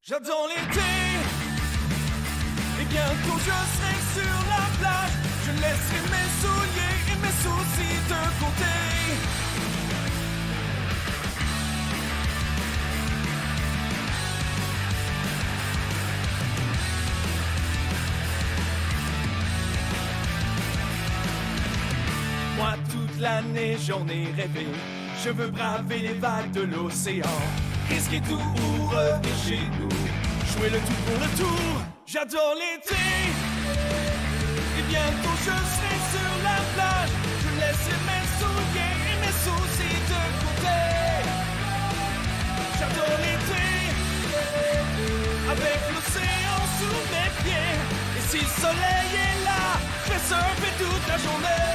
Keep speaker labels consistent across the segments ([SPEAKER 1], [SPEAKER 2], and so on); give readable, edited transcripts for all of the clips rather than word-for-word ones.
[SPEAKER 1] J'adore l'été, et bientôt je serai sur la plage. Je laisserai mes souliers et mes soucis de côté. Moi toute l'année j'en ai rêvé. Je veux braver les vagues de l'océan, risquer tout ou revenir chez nous, jouer le tout pour le tour. J'adore l'été, et bientôt je serai sur la plage. Je laisserai mes souliers et mes soucis de côté. J'adore l'été, avec l'océan sous mes pieds. Et si le soleil est là, je vais surfer toute la journée.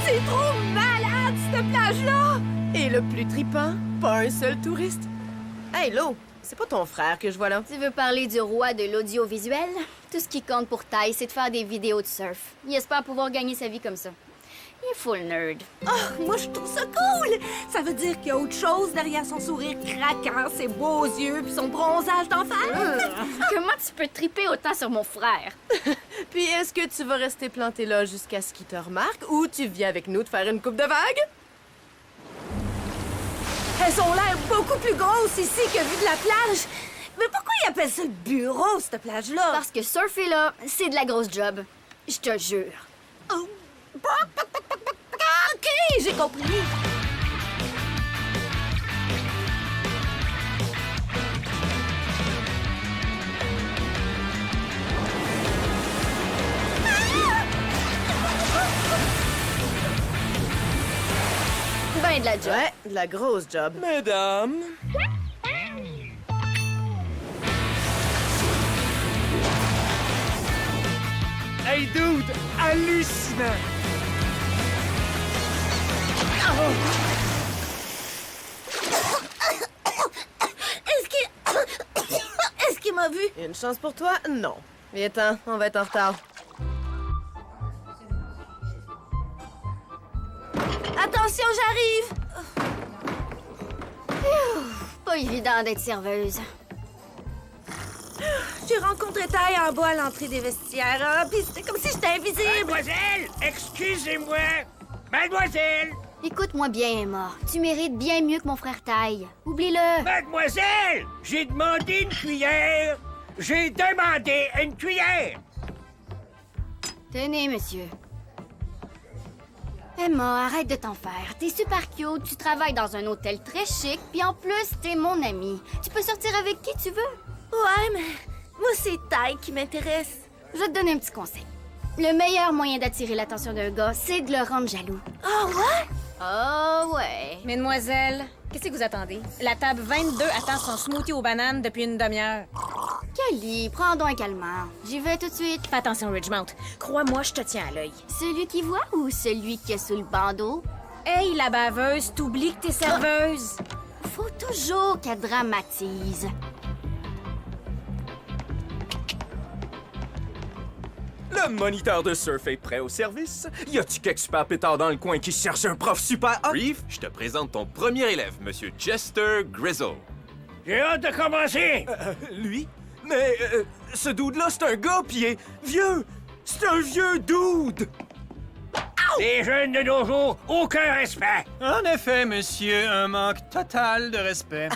[SPEAKER 2] C'est trop malade, cette plage-là! Et le plus tripant, pas un seul touriste. Hey, Lo, c'est pas ton frère que je vois là.
[SPEAKER 3] Tu veux parler du roi de l'audiovisuel? Tout ce qui compte pour Ty, c'est de faire des vidéos de surf. Il espère pouvoir gagner sa vie comme ça. Il est full nerd.
[SPEAKER 4] Oh, moi, je trouve ça cool! Ça veut dire qu'il y a autre chose derrière son sourire craquant, ses beaux yeux puis son bronzage d'enfer.
[SPEAKER 3] Comment tu peux triper autant sur mon frère?
[SPEAKER 2] Puis est-ce que tu vas rester planté là jusqu'à ce qu'il te remarque ou tu viens avec nous de faire une coupe de vagues?
[SPEAKER 4] Elles ont l'air beaucoup plus grosses ici que vu de la plage. Mais pourquoi ils appellent ça le bureau, cette plage-là?
[SPEAKER 3] Parce que surfer là, c'est de la grosse job. Je te jure.
[SPEAKER 4] Oh. OK, j'ai compris.
[SPEAKER 3] Ben de la job.
[SPEAKER 2] Ouais, de la grosse job.
[SPEAKER 1] Mesdames,
[SPEAKER 5] Hey dude, hallucinant!
[SPEAKER 4] Est-ce qu'il m'a vu?
[SPEAKER 2] Une chance pour toi? Non. Viens-t'en, on va être en retard.
[SPEAKER 4] Attention, j'arrive!
[SPEAKER 3] Pas évident d'être serveuse.
[SPEAKER 4] J'ai rencontré Ty en bas à l'entrée des vestiaires, hein, puis c'était comme si j'étais invisible.
[SPEAKER 5] Mademoiselle, excusez-moi! Mademoiselle!
[SPEAKER 3] Écoute-moi bien, Emma. Tu mérites bien mieux que mon frère Ty. Oublie-le.
[SPEAKER 5] Mademoiselle! J'ai demandé une cuillère! J'ai demandé une cuillère!
[SPEAKER 3] Tenez, monsieur. Emma, arrête de t'en faire. T'es super cute, tu travailles dans un hôtel très chic, puis en plus, t'es mon ami. Tu peux sortir avec qui tu veux.
[SPEAKER 4] Ouais, mais moi, c'est Ty qui m'intéresse.
[SPEAKER 3] Je vais te donner un petit conseil. Le meilleur moyen d'attirer l'attention d'un gars, c'est de le rendre jaloux.
[SPEAKER 4] Ah ouais?
[SPEAKER 3] Oh ouais.
[SPEAKER 6] Mesdemoiselles, qu'est-ce que vous attendez? La table 22 attend son smoothie aux bananes depuis une demi-heure.
[SPEAKER 3] Kelly, prends donc un calmant. J'y vais tout de suite.
[SPEAKER 6] Fais attention, Ridgemount. Crois-moi, je te tiens à l'œil.
[SPEAKER 3] Celui qui voit ou celui qui est sous le bandeau?
[SPEAKER 6] Hey, la baveuse, t'oublies que t'es serveuse.
[SPEAKER 3] Faut toujours qu'elle dramatise.
[SPEAKER 1] le moniteur de surf est prêt au service. Y a-tu quelques super pétards dans le coin qui cherche un prof super hot?
[SPEAKER 7] Reeve, je te présente ton premier élève, Monsieur Chester Grizzle.
[SPEAKER 5] J'ai hâte de commencer!
[SPEAKER 1] Lui? Mais ce dude-là, c'est un gars, pis il est vieux! C'est un vieux dude!
[SPEAKER 5] Les jeunes de nos jours, aucun respect!
[SPEAKER 8] En effet, monsieur, un manque total de respect.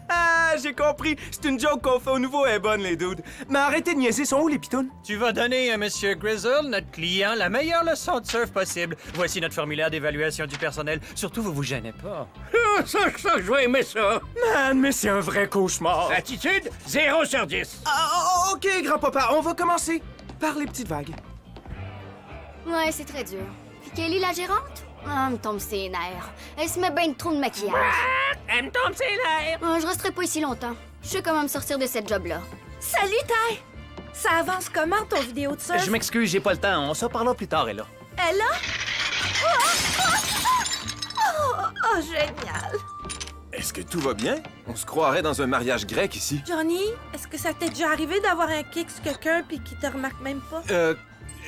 [SPEAKER 1] Ah, j'ai compris. C'est une joke qu'on fait au nouveau, elle est bonne, les dudes. Mais arrêtez de niaiser, sont où les pitounes?
[SPEAKER 8] Tu vas donner à monsieur Grizzle, notre client, la meilleure leçon de surf possible. Voici notre formulaire d'évaluation du personnel. Surtout, vous vous gênez pas.
[SPEAKER 5] Ça, je vais aimer ça.
[SPEAKER 1] Man, mais c'est un vrai cauchemar.
[SPEAKER 5] Attitude, 0 sur 10.
[SPEAKER 1] Ah, OK, grand-papa, on va commencer par les petites vagues.
[SPEAKER 3] Ouais, c'est très dur. Puis Kelly, la gérante? Ah, elle me tombe ses nerfs. Elle se met bien trop de maquillage.
[SPEAKER 5] Elle me tombe ses nerfs.
[SPEAKER 3] Ah, je resterai pas ici longtemps. Je sais comment me sortir de cette job-là.
[SPEAKER 4] Salut, Ty! Ça avance comment, ton vidéo de surf?
[SPEAKER 8] Je m'excuse, j'ai pas le temps. On s'en parlera plus tard, Ella.
[SPEAKER 4] Elle a? Oh, génial!
[SPEAKER 7] Est-ce que tout va bien? On se croirait dans un mariage grec ici.
[SPEAKER 4] Johnny, est-ce que ça t'est déjà arrivé d'avoir un kick sur quelqu'un puis qu'il te remarque même pas?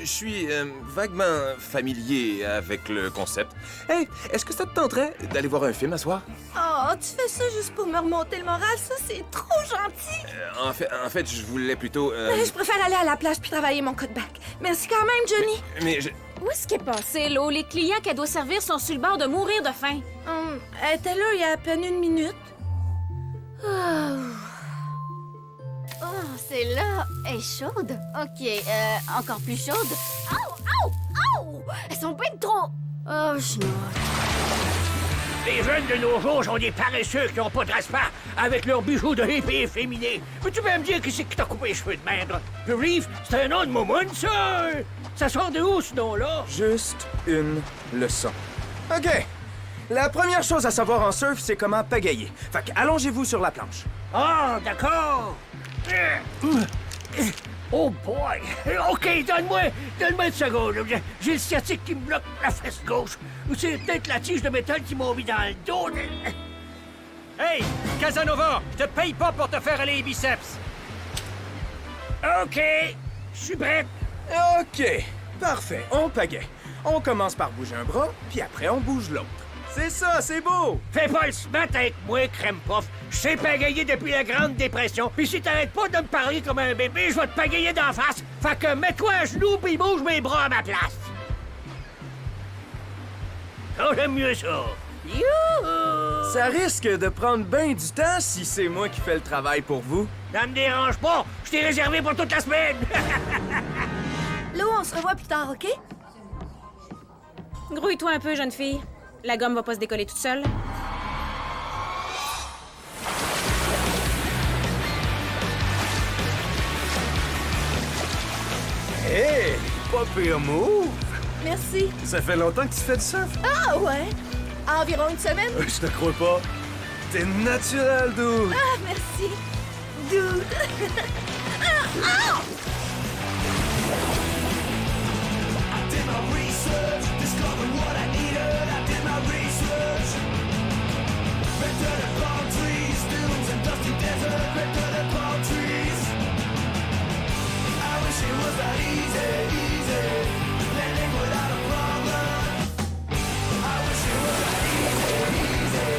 [SPEAKER 7] Je suis vaguement familier avec le concept. Hey, est-ce que ça te tenterait d'aller voir un film à soir?
[SPEAKER 4] Oh, tu fais ça juste pour me remonter le moral? Ça, c'est trop gentil!
[SPEAKER 7] En fait, je voulais plutôt...
[SPEAKER 4] Mais je préfère aller à la plage puis travailler mon cutback. Merci quand même, Johnny.
[SPEAKER 7] Mais je...
[SPEAKER 6] Où est-ce qu'elle est passée, l'eau? Les clients qu'elle doit servir sont sur le bord de mourir de faim.
[SPEAKER 4] Elle était là il y a à peine 1 minute.
[SPEAKER 3] Oh, c'est là. Elle est chaude. OK, encore plus chaude. Ouh! Elles sont bien trop... Oh, je
[SPEAKER 5] Les jeunes de nos jours sont des paresseux qui ont pas de respect avec leurs bijoux de hippie efféminés. Peux-tu même dire qui c'est qui t'a coupé les cheveux de merde? Le Reef, c'est un nom de momoun, ça! Ça sort de où, ce nom-là?
[SPEAKER 1] Juste une leçon. OK. La première chose à savoir en surf, c'est comment pagayer. Fait que allongez-vous sur la planche.
[SPEAKER 5] Ah, d'accord. Oh boy! OK, donne-moi une seconde. J'ai le sciatique qui me bloque la fesse gauche. Ou c'est peut-être la tige de métal qui m'a mis dans le dos.
[SPEAKER 8] Hey, Casanova, je te paye pas pour te faire aller les biceps.
[SPEAKER 5] OK, je suis prêt.
[SPEAKER 1] OK. Parfait. On pagaie. On commence par bouger un bras, puis après on bouge l'autre. C'est ça, c'est beau!
[SPEAKER 5] Fais pas le smart avec moi, crème puff. Je sais pagayer depuis la Grande Dépression. Puis si t'arrêtes pas de me parler comme un bébé, je vais te pagayer d'en face. Fait que mets-toi à genoux puis bouge mes bras à ma place. Oh, j'aime mieux ça. Youhou!
[SPEAKER 1] Ça risque de prendre bien du temps si c'est moi qui fais le travail pour vous.
[SPEAKER 5] Ça me dérange pas. Je t'ai réservé pour toute la semaine.
[SPEAKER 4] Lou, on se revoit plus tard, OK?
[SPEAKER 6] Grouille-toi un peu, jeune fille. La gomme va pas se décoller toute seule.
[SPEAKER 1] Hé! Pas pire move!
[SPEAKER 4] Merci.
[SPEAKER 1] Ça fait longtemps que tu fais du surf?
[SPEAKER 4] Ah ouais? Environ 1 semaine?
[SPEAKER 1] Je te crois pas. T'es naturel, dude!
[SPEAKER 4] Ah, merci. Dude.
[SPEAKER 1] did my research, discovered what I needed. I did my research. Better than palm trees, dunes and dusty desert. Better than palm trees. I wish it was that easy. Landing without a problem. I wish it was that easy.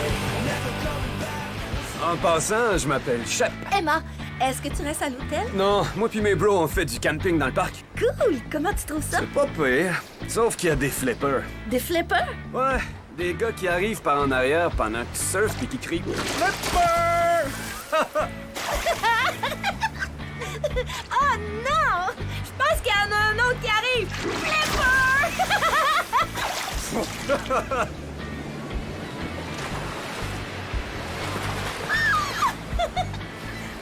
[SPEAKER 1] Never coming back. En passant, je m'appelle Shep.
[SPEAKER 4] Emma, est-ce que tu restes à l'hôtel?
[SPEAKER 1] Non, moi puis mes bros, on fait du camping dans le parc.
[SPEAKER 4] Cool! Comment tu trouves ça?
[SPEAKER 1] C'est pas pire, sauf qu'il y a des flippers.
[SPEAKER 4] Des flippers?
[SPEAKER 1] Ouais, des gars qui arrivent par en arrière pendant qu'ils surfent et qui crient Flipper!
[SPEAKER 4] Oh non! Je pense qu'il y en a un autre qui arrive! Flipper!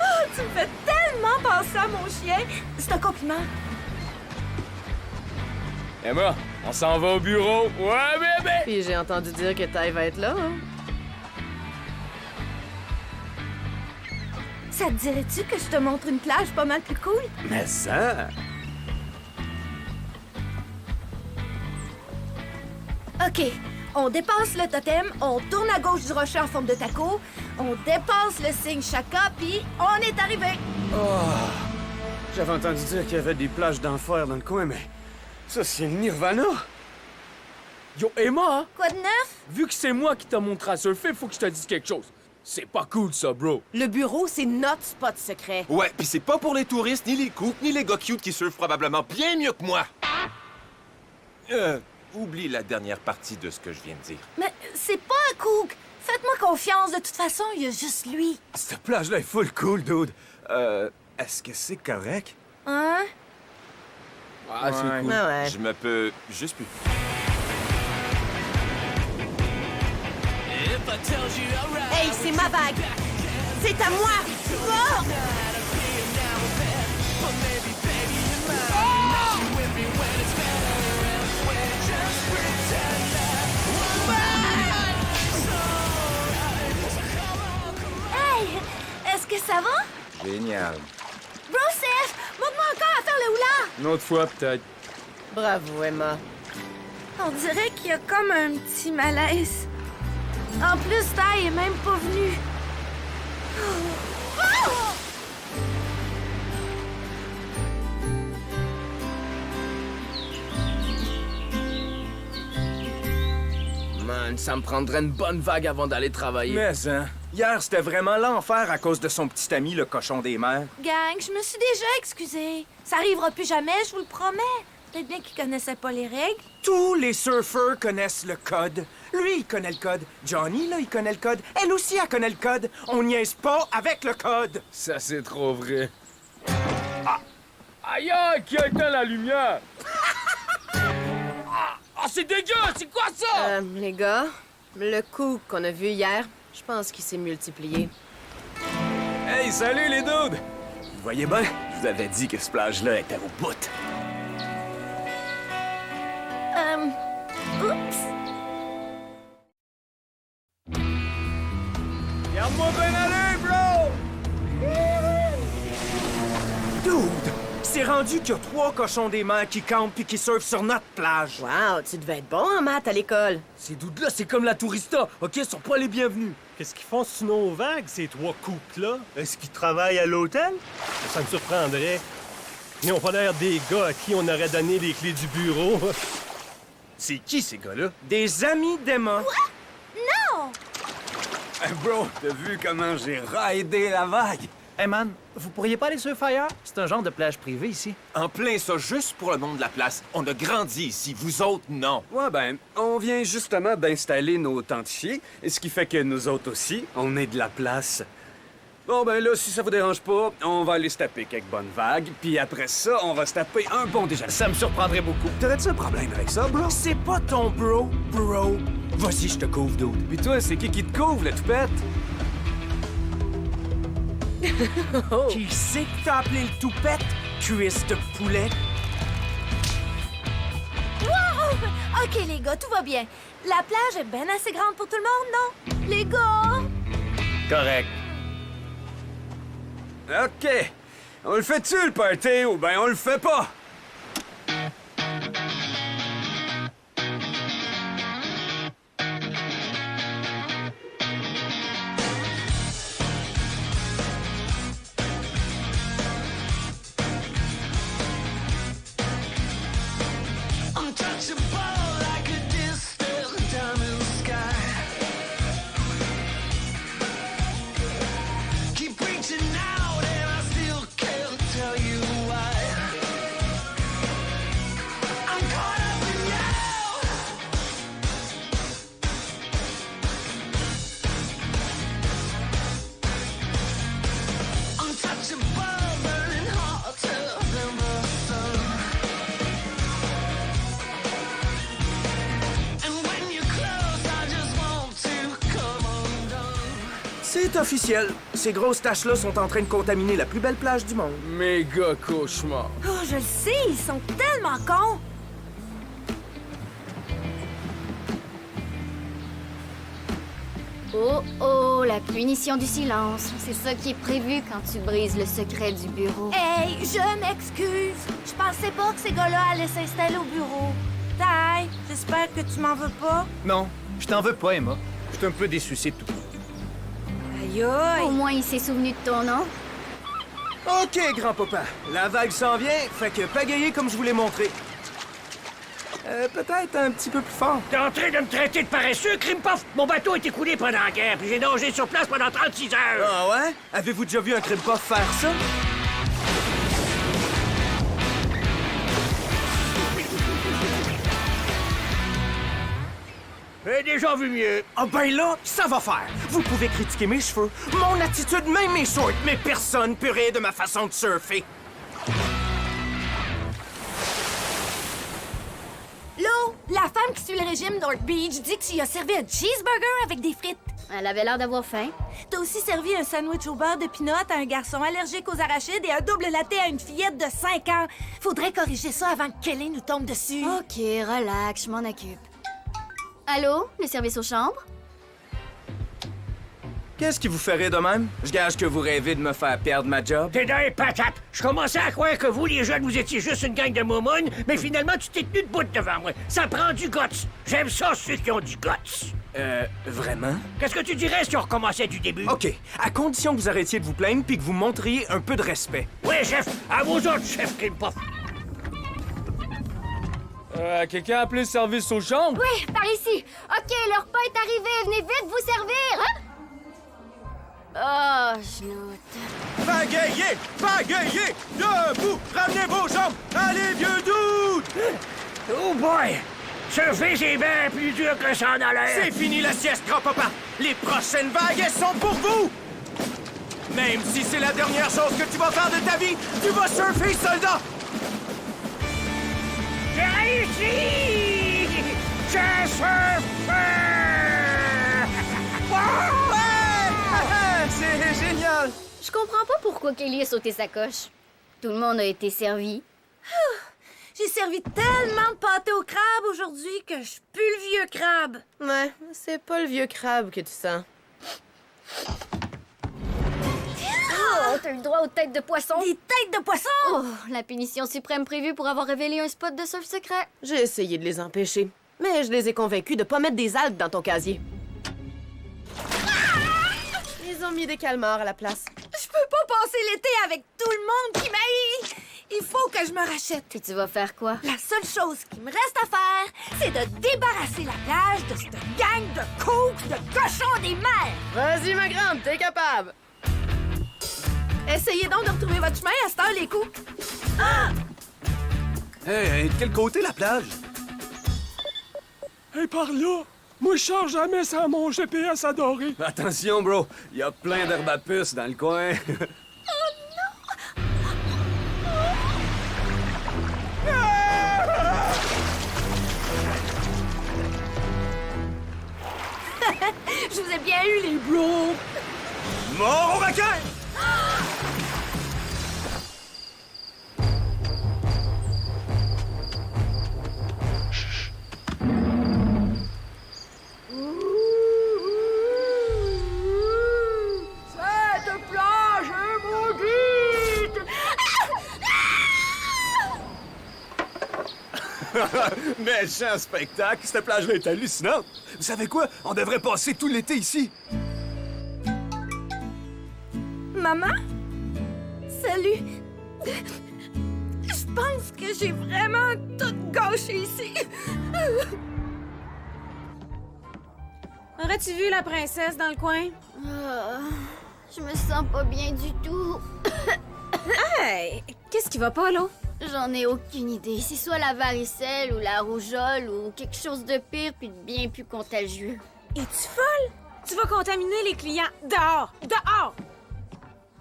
[SPEAKER 4] Oh, tu me fais tellement penser à mon chien! C'est un compliment.
[SPEAKER 8] Emma, on s'en va au bureau. Ouais, bébé!
[SPEAKER 2] Puis j'ai entendu dire que Ty va être là, hein?
[SPEAKER 4] Ça te dirait-tu que je te montre une plage pas mal plus cool?
[SPEAKER 1] Mais ça...
[SPEAKER 4] OK. On dépasse le totem, on tourne à gauche du rocher en forme de taco, on dépasse le signe Chaka, puis on est arrivé!
[SPEAKER 1] J'avais entendu dire qu'il y avait des plages d'enfer dans le coin, mais... Ça, c'est le Nirvana!
[SPEAKER 9] Yo, Emma,
[SPEAKER 4] Quoi de neuf?
[SPEAKER 9] vu que c'est moi qui t'a montré à surfer, faut que je te dise quelque chose. C'est pas cool, ça, bro.
[SPEAKER 2] Le bureau, c'est notre spot secret.
[SPEAKER 7] Ouais, pis c'est pas pour les touristes, ni les cooks, ni les gars cute qui surfent probablement bien mieux que moi. Oublie la dernière partie de ce que je viens de dire.
[SPEAKER 4] Mais c'est pas un cook! Faites-moi confiance, de toute façon, il y a juste lui.
[SPEAKER 1] Cette plage-là est full cool, dude. Est-ce que c'est correct?
[SPEAKER 4] Hein?
[SPEAKER 9] Ah, c'est cool.
[SPEAKER 2] Ah ouais.
[SPEAKER 7] Je me peux juste plus.
[SPEAKER 2] Hey, c'est ma vague! C'est à moi! Oh!
[SPEAKER 4] Hey! Est-ce que ça va?
[SPEAKER 7] Génial.
[SPEAKER 4] Broseph, montre-moi encore à faire le hula!
[SPEAKER 9] Une autre fois, peut-être.
[SPEAKER 2] Bravo, Emma.
[SPEAKER 4] On dirait qu'il y a comme un petit malaise. En plus, Ty est même pas venu.
[SPEAKER 1] Man, ça me prendrait une bonne vague avant d'aller travailler.
[SPEAKER 10] Mais, hein, hier, c'était vraiment l'enfer à cause de son petit ami, le cochon des mers.
[SPEAKER 4] Gang, je me suis déjà excusée. Ça arrivera plus jamais, je vous le promets. Peut-être bien qu'il connaissait pas les règles.
[SPEAKER 10] Tous les surfeurs connaissent le code. Lui, il connaît le code. Johnny, là, il connaît le code. Elle aussi, elle connaît le code. On niaise pas avec le code.
[SPEAKER 9] Ça, c'est trop vrai. Ah! Aïe, aïe, qui a éteint la lumière? Ah, c'est dégueu! C'est quoi ça?
[SPEAKER 2] Les gars, le coup qu'on a vu hier, je pense qu'il s'est multiplié.
[SPEAKER 10] Hey, salut les dudes! Vous voyez bien, je vous avais dit que ce plage-là était au bout.
[SPEAKER 4] Oups!
[SPEAKER 10] Regarde-moi bien aller, bro! Dude! C'est rendu qu'il y a 3 cochons des mers qui campent puis qui surfent sur notre plage.
[SPEAKER 2] Wow, tu devais être bon en maths à l'école.
[SPEAKER 9] Ces dudes-là, c'est comme la tourista, OK? Ils sont pas les bienvenus.
[SPEAKER 11] Qu'est-ce qu'ils font sur nos vagues, ces 3 couples-là? Est-ce qu'ils travaillent à l'hôtel? Ça me surprendrait. Ils n'ont pas l'air des gars à qui on aurait donné les clés du bureau. C'est qui, ces gars-là?
[SPEAKER 10] Des amis d'Emma.
[SPEAKER 4] Non!
[SPEAKER 10] Bro, t'as vu comment j'ai raidé la vague?
[SPEAKER 8] Hey man, vous pourriez pas aller surfer ailleurs? C'est un genre de plage privée ici.
[SPEAKER 7] En plein ça, juste pour le nom de la place. On a grandi ici, vous autres, non.
[SPEAKER 12] Ouais, ben, on vient justement d'installer nos tentes chiens, et ce qui fait que nous autres aussi, on est de la place. Bon, ben là, si ça vous dérange pas, on va aller se taper quelques bonnes vagues, puis après ça, on va se taper un bon déjeuner.
[SPEAKER 8] Ça me surprendrait beaucoup.
[SPEAKER 12] T'aurais-tu un problème avec ça, bro?
[SPEAKER 10] C'est pas ton bro. Vas-y, je te couvre, dude.
[SPEAKER 12] Puis toi, c'est qui te couvre, le toupette?
[SPEAKER 10] Qui c'est que t'as appelé le toupette? Cuisse de poulet?
[SPEAKER 4] Wow! OK, les gars, tout va bien. La plage est bien assez grande pour tout le monde, non? Les gars!
[SPEAKER 8] Correct.
[SPEAKER 12] OK. On le fait-tu, le party, ou ben on le fait pas?
[SPEAKER 10] C'est officiel. Ces grosses taches-là sont en train de contaminer la plus belle plage du monde.
[SPEAKER 9] Méga cauchemar.
[SPEAKER 4] Oh, je le sais, ils sont tellement cons!
[SPEAKER 3] Oh oh, la punition du silence. C'est ça qui est prévu quand tu brises le secret du bureau.
[SPEAKER 4] Hey, je m'excuse. Je pensais pas que ces gars-là allaient s'installer au bureau. Ty, j'espère que tu m'en veux pas.
[SPEAKER 8] Non, je t'en veux pas, Emma. Je suis un peu déçu, c'est tout.
[SPEAKER 4] Aïe aïe!
[SPEAKER 3] Au moins, il s'est souvenu de ton nom.
[SPEAKER 10] OK, grand-papa. La vague s'en vient, fait que pagayer comme je vous l'ai montré. Peut-être un petit peu plus fort.
[SPEAKER 5] T'es en train de me traiter de paresseux, Krimpov? Mon bateau a été coulé pendant la guerre, puis j'ai nagé sur place pendant 36 heures.
[SPEAKER 10] Ah ouais? Avez-vous déjà vu un Krimpov faire ça?
[SPEAKER 5] J'ai déjà vu mieux.
[SPEAKER 10] Ah ben là, ça va faire. Vous pouvez critiquer mes cheveux, mon attitude, même mes shorts, mais personne peut rire de ma façon de surfer.
[SPEAKER 4] Lo, la femme qui suit le régime North Beach dit que tu y as servi un cheeseburger avec des frites.
[SPEAKER 3] Elle avait l'air d'avoir faim.
[SPEAKER 4] T'as aussi servi un sandwich au beurre de pinot à un garçon allergique aux arachides et un double latte à une fillette de 5 ans. Faudrait corriger ça avant que Kelly nous tombe dessus.
[SPEAKER 3] OK, relax, je m'en occupe. Allô, le service aux chambres?
[SPEAKER 10] Qu'est-ce qui vous ferait de même? Je gage que vous rêvez de me faire perdre ma job.
[SPEAKER 5] T'es dans les patates! Je commençais à croire que vous, les jeunes, vous étiez juste une gang de moumounes, mais finalement, tu t'es tenu debout devant moi. Ça prend du guts. J'aime ça, ceux qui ont du guts.
[SPEAKER 10] Vraiment?
[SPEAKER 5] Qu'est-ce que tu dirais si on recommençait du début?
[SPEAKER 10] OK, à condition que vous arrêtiez de vous plaindre puis que vous montriez un peu de respect.
[SPEAKER 5] Oui, chef! À vos autres, chef Krimpoff!
[SPEAKER 9] Quelqu'un a appelé le service aux chambres?
[SPEAKER 3] Oui, par ici. OK, le repas est arrivé. Venez vite vous servir, hein? Oh, genoute.
[SPEAKER 10] Pagayez! Pagayez! Debout! Ramenez vos jambes! Allez, vieux doute!
[SPEAKER 5] Oh boy! Surfer, c'est bien plus dur que ça en a l'air!
[SPEAKER 10] C'est fini la sieste, grand-papa! Les prochaines vagues, elles sont pour vous! Même si c'est la dernière chose que tu vas faire de ta vie, tu vas surfer, soldat!
[SPEAKER 5] J'ai réussi! Je surfe!
[SPEAKER 10] C'est génial!
[SPEAKER 3] Je comprends pas pourquoi Kelly a sauté sa coche. Tout le monde a été servi.
[SPEAKER 4] J'ai servi tellement de pâté au crabe aujourd'hui que je pue le vieux crabe.
[SPEAKER 2] Ouais, c'est pas le vieux crabe que tu sens.
[SPEAKER 3] Oh, t'as eu le droit aux têtes de poisson.
[SPEAKER 4] Des têtes de poisson!
[SPEAKER 3] Oh, la punition suprême prévue pour avoir révélé un spot de surf secret.
[SPEAKER 2] J'ai essayé de les empêcher, mais je les ai convaincus de pas mettre des algues dans ton casier. Ils ont mis des calmars à la place.
[SPEAKER 4] Je peux pas passer l'été avec tout le monde qui m'haït! Il faut que je me rachète.
[SPEAKER 3] Puis tu vas faire quoi?
[SPEAKER 4] La seule chose qui me reste à faire, c'est de débarrasser la plage de cette gang de coups de cochons des mers!
[SPEAKER 2] Vas-y, ma grande, t'es capable!
[SPEAKER 4] Essayez donc de retrouver votre chemin à cette heure, les coups. Ah!
[SPEAKER 12] Hey, de quel côté la plage?
[SPEAKER 9] Hey, par là! Moi, je change jamais sans mon GPS adoré.
[SPEAKER 12] Attention, bro, il y a plein d'herbes à puce dans le coin.
[SPEAKER 4] Je vous ai bien eu, les bros!
[SPEAKER 10] Mort au requin!
[SPEAKER 4] Cette plage est maudite!
[SPEAKER 12] Méchant spectacle, cette plage-là est hallucinante. Vous savez quoi? On devrait passer tout l'été ici.
[SPEAKER 4] Maman? Salut! Je pense que j'ai vraiment tout gâché ici.
[SPEAKER 6] Aurais-tu vu la princesse dans le coin?
[SPEAKER 3] Je me sens pas bien du tout.
[SPEAKER 6] Hey! Qu'est-ce qui va pas, là?
[SPEAKER 3] J'en ai aucune idée. C'est soit la varicelle ou la rougeole ou quelque chose de pire puis de bien plus contagieux.
[SPEAKER 6] Es-tu folle? Tu vas contaminer les clients. Dehors! Dehors!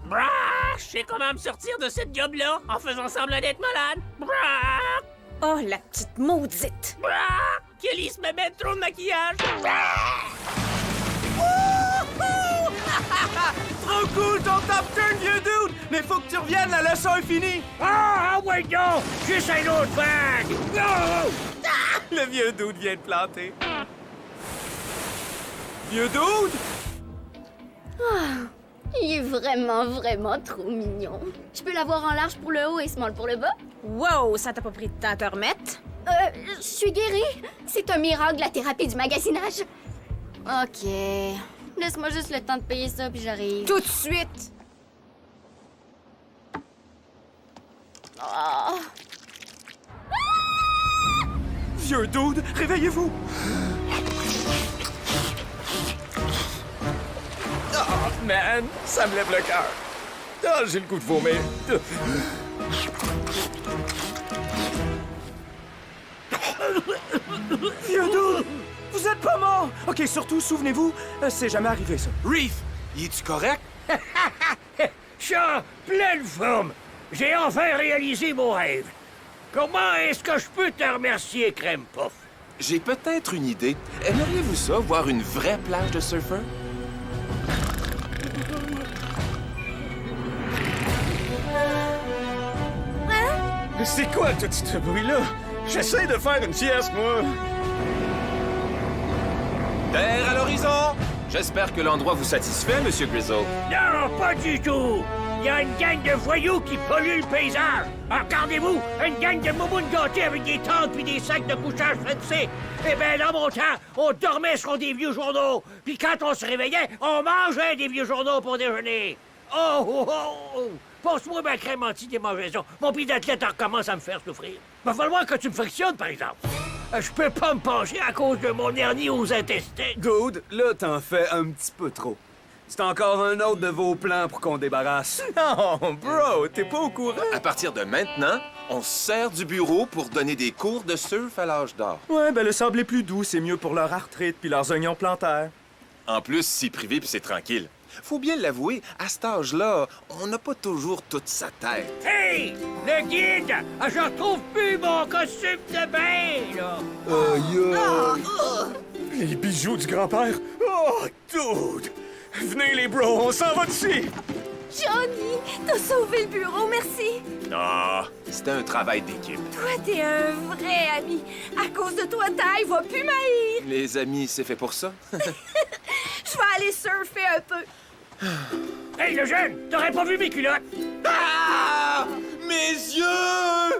[SPEAKER 5] Brah! Je sais comment me sortir de cette job-là en faisant semblant d'être malade. Brah!
[SPEAKER 6] Oh, la petite maudite!
[SPEAKER 5] Brah! Kelly se met bien trop de maquillage.
[SPEAKER 10] Trop cool ton top turn, vieux dude! Mais faut que tu reviennes, la leçon est finie!
[SPEAKER 5] Ah, ouais, non! Juste un autre vague! No!
[SPEAKER 10] Le vieux dude vient de planter. Vieux dude?
[SPEAKER 3] Il est vraiment, vraiment trop mignon. Je peux l'avoir en large pour le haut et small pour le bas?
[SPEAKER 6] Wow, ça t'a pas pris de temps à te remettre?
[SPEAKER 3] Je suis guérie. C'est un miracle, la thérapie du magasinage. OK. Laisse-moi juste le temps de payer ça, puis j'arrive.
[SPEAKER 6] Tout de suite!
[SPEAKER 3] Oh.
[SPEAKER 10] Vieux dude, réveillez-vous! Oh, man, ça me lève le cœur. Ah, j'ai le goût de vomir. Vieux dude, vous êtes pas mort! OK, surtout, souvenez-vous, c'est jamais arrivé, ça.
[SPEAKER 7] Reef, es-tu correct?
[SPEAKER 5] Ça, pleine forme. J'ai enfin réalisé mon rêve. Comment est-ce que je peux te remercier, Crème Puff?
[SPEAKER 7] J'ai peut-être une idée. Aimeriez-vous ça, voir une vraie plage de surfeurs?
[SPEAKER 12] C'est quoi tout ce bruit-là? J'essaie de faire une sieste, moi!
[SPEAKER 7] Terre à l'horizon! J'espère que l'endroit vous satisfait, Monsieur Grizzle.
[SPEAKER 5] Non, pas du tout! Il y a une gang de voyous qui polluent le paysage! Regardez-vous, une gang de moumounes gâtés avec des tentes puis des sacs de couchage fencés! Eh ben, dans mon temps, on dormait sur des vieux journaux, puis quand on se réveillait, on mangeait des vieux journaux pour déjeuner! Oh, oh, oh, oh! Passe-moi ma crème anti-démangeaison. Mon pied d'athlète recommence à me faire souffrir. Va falloir que tu me frictionnes, par exemple. Je peux pas me pencher à cause de mon hernie aux intestins.
[SPEAKER 12] Good, là, t'en fais un petit peu trop. C'est encore un autre de vos plans pour qu'on débarrasse.
[SPEAKER 10] Non, bro, t'es pas au courant?
[SPEAKER 7] À partir de maintenant, on se sert du bureau pour donner des cours de surf à l'âge d'or.
[SPEAKER 10] Ouais, ben le sable est plus doux, c'est mieux pour leur arthrite puis leurs oignons plantaires.
[SPEAKER 7] En plus, c'est privé puis c'est tranquille. Faut bien l'avouer, à cet âge-là, on n'a pas toujours toute sa tête.
[SPEAKER 5] Hey! Le guide! Je retrouve plus mon costume de bain, là!
[SPEAKER 12] Les bijoux du grand-père? Oh, dude! Venez, les bros, on s'en va d'ici!
[SPEAKER 4] Johnny, t'as sauvé le bureau, merci.
[SPEAKER 7] Non, c'était un travail d'équipe.
[SPEAKER 4] Toi, t'es un vrai ami. À cause de toi, Ty va plus m'haïr.
[SPEAKER 7] Les amis, c'est fait pour ça.
[SPEAKER 4] Je vais aller surfer un peu.
[SPEAKER 5] Hey, le jeune! T'aurais pas vu mes culottes?
[SPEAKER 7] Ah! Mes yeux!